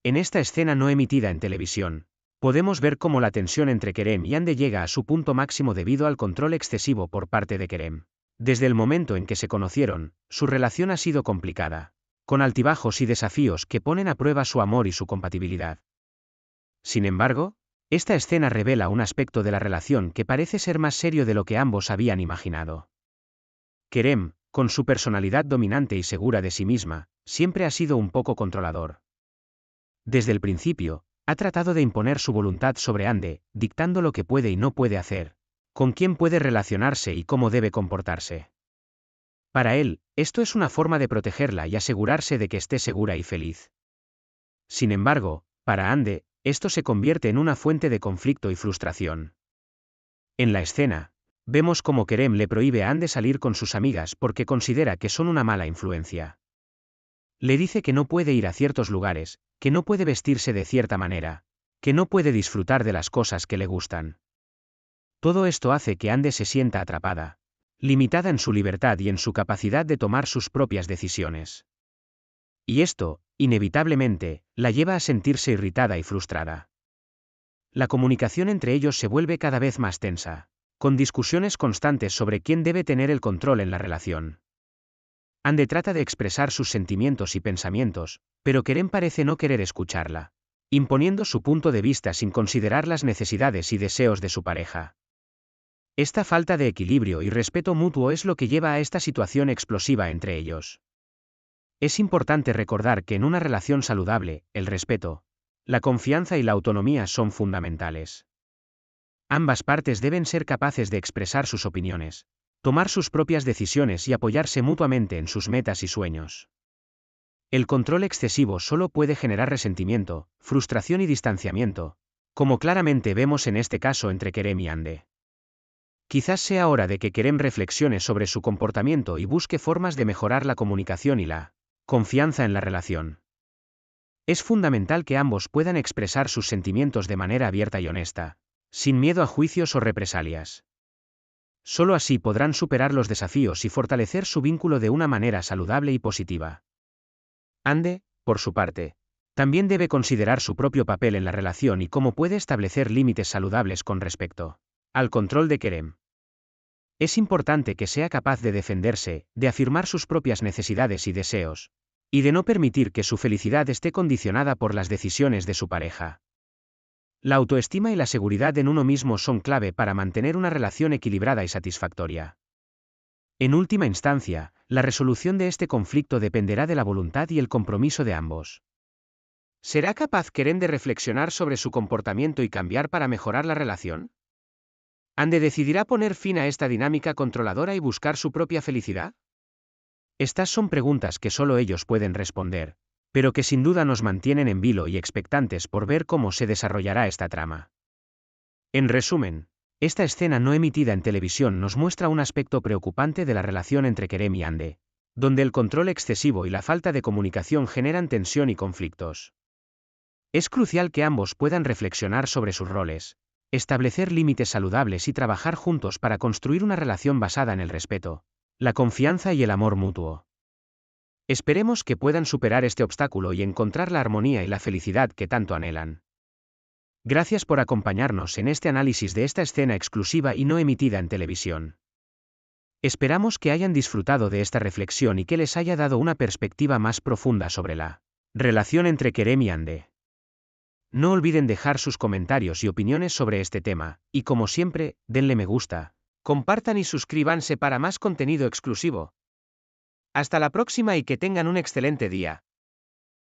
En esta escena no emitida en televisión, podemos ver cómo la tensión entre Kerem y Ande llega a su punto máximo debido al control excesivo por parte de Kerem. Desde el momento en que se conocieron, su relación ha sido complicada, con altibajos y desafíos que ponen a prueba su amor y su compatibilidad. Sin embargo, esta escena revela un aspecto de la relación que parece ser más serio de lo que ambos habían imaginado. Kerem, con su personalidad dominante y segura de sí misma, siempre ha sido un poco controlador. Desde el principio, ha tratado de imponer su voluntad sobre Ande, dictando lo que puede y no puede hacer, con quién puede relacionarse y cómo debe comportarse. Para él, esto es una forma de protegerla y asegurarse de que esté segura y feliz. Sin embargo, para Ande, esto se convierte en una fuente de conflicto y frustración. En la escena, vemos cómo Kerem le prohíbe a Ande salir con sus amigas porque considera que son una mala influencia. Le dice que no puede ir a ciertos lugares, que no puede vestirse de cierta manera, que no puede disfrutar de las cosas que le gustan. Todo esto hace que Ande se sienta atrapada, limitada en su libertad y en su capacidad de tomar sus propias decisiones. Y esto, inevitablemente, la lleva a sentirse irritada y frustrada. La comunicación entre ellos se vuelve cada vez más tensa, con discusiones constantes sobre quién debe tener el control en la relación. Ande trata de expresar sus sentimientos y pensamientos, pero Kerem parece no querer escucharla, imponiendo su punto de vista sin considerar las necesidades y deseos de su pareja. Esta falta de equilibrio y respeto mutuo es lo que lleva a esta situación explosiva entre ellos. Es importante recordar que en una relación saludable, el respeto, la confianza y la autonomía son fundamentales. Ambas partes deben ser capaces de expresar sus opiniones, tomar sus propias decisiones y apoyarse mutuamente en sus metas y sueños. El control excesivo solo puede generar resentimiento, frustración y distanciamiento, como claramente vemos en este caso entre Kerem y Ande. Quizás sea hora de que Kerem reflexione sobre su comportamiento y busque formas de mejorar la comunicación y la confianza en la relación. Es fundamental que ambos puedan expresar sus sentimientos de manera abierta y honesta, sin miedo a juicios o represalias. Solo así podrán superar los desafíos y fortalecer su vínculo de una manera saludable y positiva. Ande, por su parte, también debe considerar su propio papel en la relación y cómo puede establecer límites saludables con respecto al control de Kerem. Es importante que sea capaz de defenderse, de afirmar sus propias necesidades y deseos, y de no permitir que su felicidad esté condicionada por las decisiones de su pareja. La autoestima y la seguridad en uno mismo son clave para mantener una relación equilibrada y satisfactoria. En última instancia, la resolución de este conflicto dependerá de la voluntad y el compromiso de ambos. ¿Será capaz Kerem de reflexionar sobre su comportamiento y cambiar para mejorar la relación? ¿Ande decidirá poner fin a esta dinámica controladora y buscar su propia felicidad? Estas son preguntas que solo ellos pueden responder, pero que sin duda nos mantienen en vilo y expectantes por ver cómo se desarrollará esta trama. En resumen, esta escena no emitida en televisión nos muestra un aspecto preocupante de la relación entre Kerem y Ande, donde el control excesivo y la falta de comunicación generan tensión y conflictos. Es crucial que ambos puedan reflexionar sobre sus roles, establecer límites saludables y trabajar juntos para construir una relación basada en el respeto, la confianza y el amor mutuo. Esperemos que puedan superar este obstáculo y encontrar la armonía y la felicidad que tanto anhelan. Gracias por acompañarnos en este análisis de esta escena exclusiva y no emitida en televisión. Esperamos que hayan disfrutado de esta reflexión y que les haya dado una perspectiva más profunda sobre la relación entre Kerem y Ande. No olviden dejar sus comentarios y opiniones sobre este tema, y como siempre, denle me gusta, compartan y suscríbanse para más contenido exclusivo. Hasta la próxima y que tengan un excelente día.